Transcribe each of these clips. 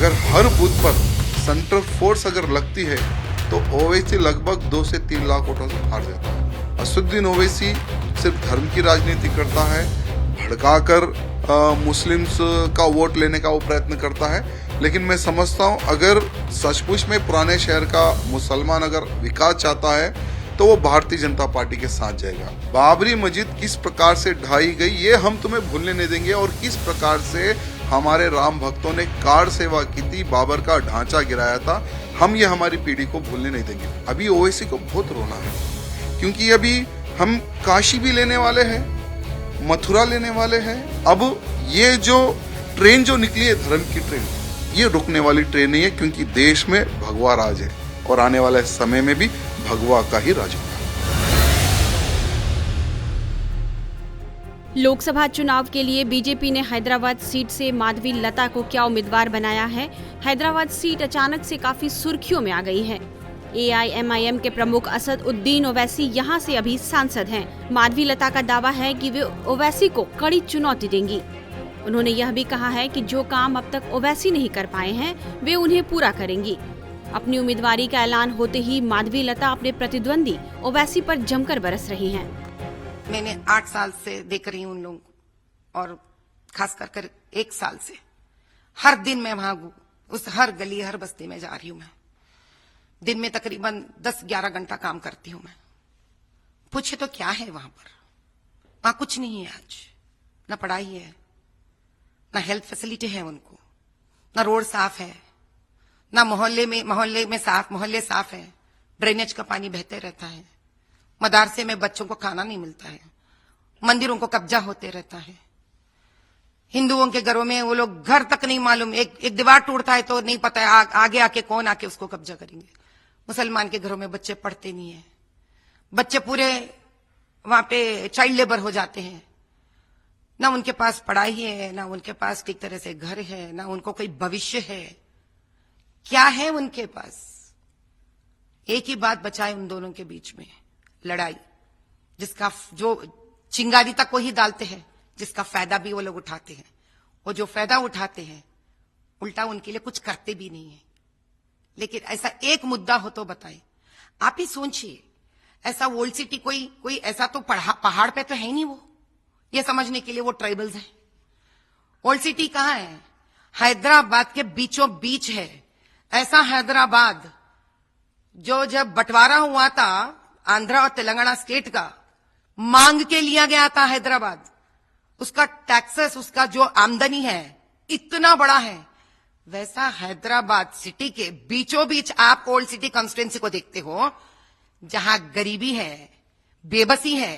अगर हर बूथ पर central force अगर लगती है तो ओवैसी लगभग 2 से 3 लाख वोटों से हार जाता है। असदुद्दीन ओवैसी सिर्फ धर्म की राजनीति करता है, भड़काकर मुस्लिम्स का वोट लेने का वो प्रयत्न करता है। लेकिन मैं समझता हूँ अगर सचमुच में पुराने शहर का मुसलमान अगर विकास चाहता है तो वो भारतीय जनता पार्टी के साथ जाएगा। बाबरी मस्जिद किस प्रकार से ढाई गई ये हम तुम्हें भूलने नहीं देंगे, और किस प्रकार से हमारे राम भक्तों ने कार सेवा की थी, बाबर का ढांचा गिराया था, हम ये हमारी पीढ़ी को भूलने नहीं देंगे। अभी ओवैसी को बहुत रोना है, क्योंकि अभी हम काशी भी लेने वाले हैं, मथुरा लेने वाले हैं। अब ये जो ट्रेन जो निकली है धर्म की ट्रेन, ये रुकने वाली ट्रेन नहीं है, क्योंकि देश में भगवा राज है और आने वाले समय में भी भगवा का ही राज होगा। लोकसभा चुनाव के लिए बीजेपी ने हैदराबाद सीट से माधवी लता को क्या उम्मीदवार बनाया है। हैदराबाद सीट अचानक से काफी सुर्खियों में आ गई है। AIMIM के प्रमुख असद उद्दीन ओवैसी यहां से अभी सांसद हैं। माधवी लता का दावा है कि वे ओवैसी को कड़ी चुनौती देंगी। उन्होंने यह भी कहा है कि जो काम अब तक ओवैसी नहीं कर पाए हैं वे उन्हें पूरा करेंगी। अपनी उम्मीदवारी का ऐलान होते ही माधवी लता अपने प्रतिद्वंदी ओवैसी पर जमकर बरस रही हैं। मैंने 8 साल से देख रही हूँ उन लोगों को, और खास कर 1 साल से हर दिन मैं वहां उस हर गली हर बस्ती में जा रही हूँ। मैं दिन में तकरीबन 10-11 घंटा काम करती हूँ। मैं पूछे तो क्या है वहां पर? वहां कुछ नहीं है आज, ना पढ़ाई है, ना हेल्थ फैसिलिटी है उनको, ना रोड साफ है, ना मोहल्ले साफ है, ड्रेनेज का पानी बहते रहता है, मदरसे में बच्चों को खाना नहीं मिलता है, मंदिरों को कब्जा होते रहता है। हिंदुओं के घरों में वो लोग घर तक नहीं मालूम, एक दीवार टूटता है तो नहीं पता है आगे आके कौन आके उसको कब्जा करेंगे। मुसलमान के घरों में बच्चे पढ़ते नहीं है, बच्चे पूरे वहां पे चाइल्ड लेबर हो जाते हैं। ना उनके पास पढ़ाई है, ना उनके पास ठीक तरह से घर है, ना उनको कोई भविष्य है। क्या है उनके पास? एक ही बात बचा है उन दोनों के बीच में, लड़ाई, जिसका जो चिंगारी तक वही डालते हैं, जिसका फायदा भी वो लोग उठाते हैं। वो जो फायदा उठाते हैं उल्टा उनके लिए कुछ करते भी नहीं है। लेकिन ऐसा एक मुद्दा हो तो बताएं। आप ही सोचिए, ऐसा ओल्ड सिटी कोई ऐसा तो पहाड़ पे तो है नहीं वो, ये समझने के लिए वो ट्राइबल्स हैं। ओल्ड सिटी कहां है? हैदराबाद के बीचों बीच है। ऐसा हैदराबाद जो जब बंटवारा हुआ था आंध्रा और तेलंगाना स्टेट का, मांग के लिया गया था हैदराबाद, उसका टैक्सेस, उसका जो आमदनी है इतना बड़ा है। वैसा हैदराबाद सिटी के बीचों बीच आप ओल्ड सिटी कॉन्स्टिट्यूएंसी को देखते हो, जहां गरीबी है, बेबसी है।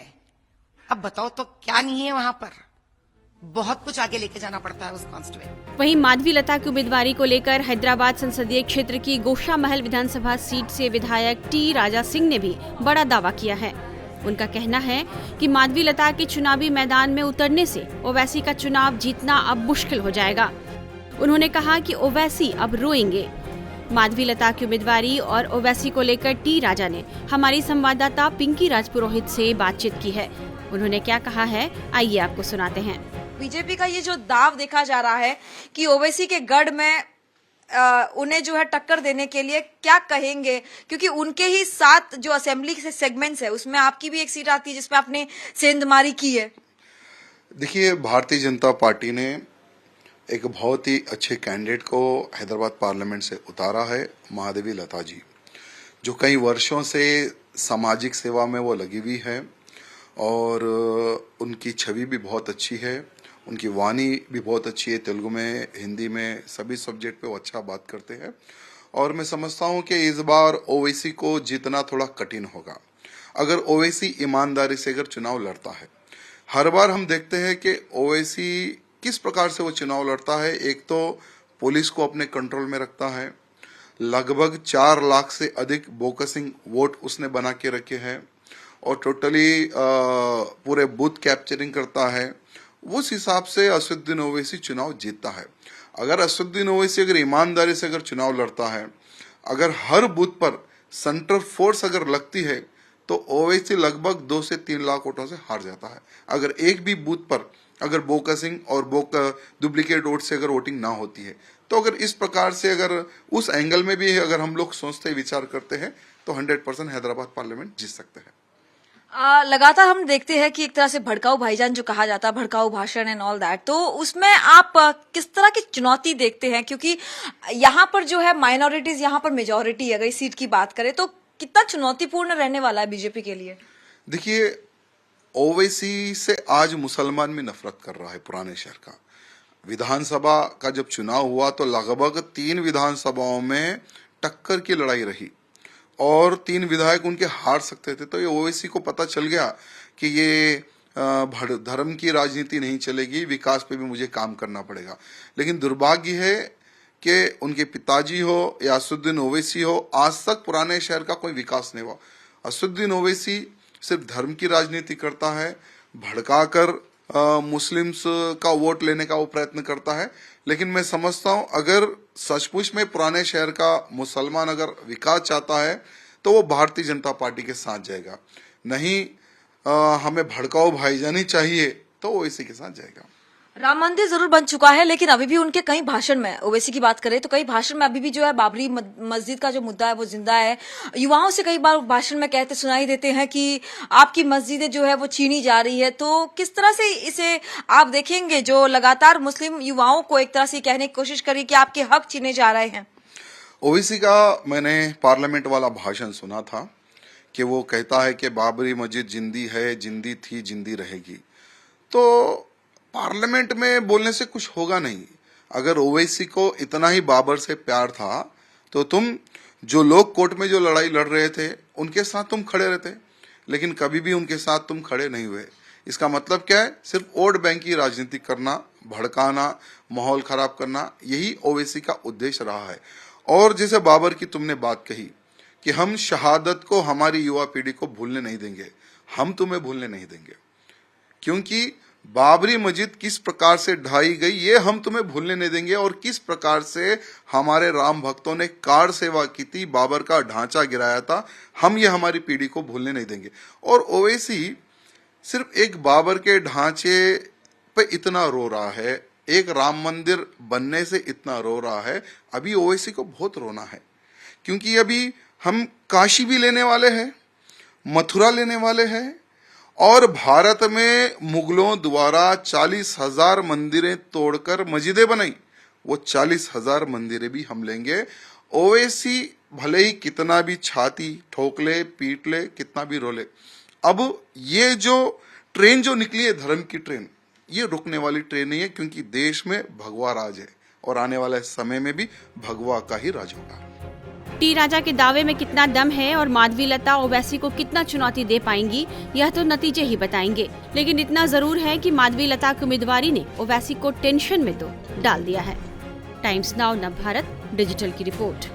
अब बताओ तो क्या नहीं है वहां पर? बहुत कुछ आगे लेके जाना पड़ता है उस कॉन्स्टिट्यूएंसी। वहीं माधवी लता की उम्मीदवारी को लेकर हैदराबाद संसदीय क्षेत्र की गोशा महल विधानसभा सीट से विधायक T राजा सिंह ने भी बड़ा दावा किया है। उनका कहना है कि माधवी लता के चुनावी मैदान में उतरने से ओवैसी का चुनाव जीतना अब मुश्किल हो जाएगा। उन्होंने कहा कि ओवैसी अब रोएंगे। माधवी लता की उम्मीदवारी और ओवैसी को लेकर T राजा ने हमारी संवाददाता पिंकी राजपुरोहित से बातचीत की है। उन्होंने क्या कहा है, आइए आपको सुनाते हैं। बीजेपी का ये जो दाव देखा जा रहा है कि ओवैसी के गढ़ में उन्हें जो है टक्कर देने के लिए, क्या कहेंगे? क्योंकि उनके ही 7 जो असेंबली से सेगमेंट्स है उसमें आपकी भी एक सीट आती है जिसमें आपने सेंधमारी की है। देखिए, भारतीय जनता पार्टी ने एक बहुत ही अच्छे कैंडिडेट को हैदराबाद पार्लियामेंट से उतारा है, माधवी लता जी, जो कई वर्षों से सामाजिक सेवा में वो लगी हुई है और उनकी छवि भी बहुत अच्छी है, उनकी वाणी भी बहुत अच्छी है। तेलुगु में, हिंदी में, सभी सब्जेक्ट पे वो अच्छा बात करते हैं। और मैं समझता हूँ कि इस बार ओवैसी को जीतना थोड़ा कठिन होगा। अगर ओवैसी ईमानदारी से अगर चुनाव लड़ता है, हर बार हम देखते हैं कि ओवैसी किस प्रकार से वो चुनाव लड़ता है। एक तो पुलिस को अपने कंट्रोल में रखता है, लगभग 4 लाख से अधिक बोकसिंग वोट उसने बना के रखे हैं और टोटली पूरे बूथ कैप्चरिंग करता है। उस हिसाब से असदुद्दीन ओवैसी चुनाव जीतता है। अगर असदुद्दीन ओवैसी अगर ईमानदारी से अगर चुनाव लड़ता है, अगर हर बूथ पर सेंट्रल फोर्स अगर लगती है तो ओवैसी लगभग 2 से 3 लाख वोटों से हार जाता है। अगर एक भी बूथ पर अगर बोकसिंग और डुप्लीकेट वोट से अगर वोटिंग ना होती है तो अगर इस प्रकार से अगर उस एंगल में भी अगर हम लोग सोचते विचार करते हैं तो 100% हैदराबाद पार्लियामेंट जीत सकते हैं। लगातार हम देखते हैं कि एक तरह से भड़काऊ भाईजान जो कहा जाता है, भड़काऊ भाषण एंड ऑल दैट, तो उसमें आप किस तरह की चुनौती देखते हैं? क्योंकि यहाँ पर जो है माइनॉरिटीज, यहाँ पर मेजोरिटी, अगर इस सीट की बात करें तो कितना चुनौतीपूर्ण रहने वाला है बीजेपी के लिए? देखिए, ओवैसी से आज मुसलमान भी नफरत कर रहा है। पुराने शहर का विधानसभा का जब चुनाव हुआ तो लगभग 3 विधानसभाओं में टक्कर की लड़ाई रही और 3 विधायक उनके हार सकते थे। तो ये ओवैसी को पता चल गया कि ये धर्म की राजनीति नहीं चलेगी, विकास पे भी मुझे काम करना पड़ेगा। लेकिन दुर्भाग्य है कि उनके पिताजी हो या असदुद्दीन ओवैसी हो, आज तक पुराने शहर का कोई विकास नहीं हुआ। असदुद्दीन ओवैसी सिर्फ धर्म की राजनीति करता है, भड़काकर मुस्लिम्स का वोट लेने का वो प्रयत्न करता है। लेकिन मैं समझता हूं अगर सचमुच में पुराने शहर का मुसलमान अगर विकास चाहता है तो वो भारतीय जनता पार्टी के साथ जाएगा। नहीं हमें भड़काऊ भाईजानी चाहिए तो वो इसी के साथ जाएगा। राम मंदिर जरूर बन चुका है, लेकिन अभी भी उनके कई भाषण में, ओवैसी की बात करें तो कई भाषण में अभी भी जो है बाबरी मस्जिद का जो मुद्दा है वो जिंदा है। युवाओं से कई बार भाषण में कहते सुनाई देते हैं कि आपकी मस्जिदें जो है वो छीनी जा रही है। तो किस तरह से इसे आप देखेंगे, जो लगातार मुस्लिम युवाओं को एक तरह से कहने की कोशिश करी कि आपके हक छीने जा रहे हैं? ओवैसी का मैंने पार्लियामेंट वाला भाषण सुना था कि वो कहता है कि बाबरी मस्जिद जिंदी है, जिंदी थी, जिंदी रहेगी। तो पार्लियामेंट में बोलने से कुछ होगा नहीं। अगर ओवैसी को इतना ही बाबर से प्यार था तो तुम जो लोग कोर्ट में जो लड़ाई लड़ रहे थे उनके साथ तुम खड़े रहते, लेकिन कभी भी उनके साथ तुम खड़े नहीं हुए। इसका मतलब क्या है? सिर्फ वोट बैंक की राजनीति करना, भड़काना, माहौल खराब करना, यही ओवैसी का उद्देश्य रहा है। और जैसे बाबर की तुमने बात कही कि हम शहादत को हमारी युवा पीढ़ी को भूलने नहीं देंगे, हम तुम्हें भूलने नहीं देंगे, क्योंकि बाबरी मस्जिद किस प्रकार से ढाई गई ये हम तुम्हें भूलने नहीं देंगे। और किस प्रकार से हमारे राम भक्तों ने कार सेवा की थी, बाबर का ढांचा गिराया था, हम ये हमारी पीढ़ी को भूलने नहीं देंगे। और ओवैसी सिर्फ एक बाबर के ढांचे पे इतना रो रहा है, एक राम मंदिर बनने से इतना रो रहा है, अभी ओवैसी को बहुत रोना है। क्योंकि अभी हम काशी भी लेने वाले हैं, मथुरा लेने वाले हैं, और भारत में मुगलों द्वारा 40,000 मंदिरें तोड़कर मस्जिदें बनाई, वो 40,000 मंदिरें भी हम लेंगे। ओवैसी भले ही कितना भी छाती ठोक ले, पीट ले, कितना भी रोले, अब ये जो ट्रेन जो निकली है धर्म की ट्रेन, ये रुकने वाली ट्रेन नहीं है, क्योंकि देश में भगवा राज है और आने वाले समय में भी भगवा का ही राज होगा। टी राजा के दावे में कितना दम है और माधवीलता ओवैसी को कितना चुनौती दे पाएंगी, यह तो नतीजे ही बताएंगे। लेकिन इतना जरूर है कि माधवीलता की उम्मीदवारी ने ओवैसी को टेंशन में तो डाल दिया है। टाइम्स नाउ नव भारत डिजिटल की रिपोर्ट।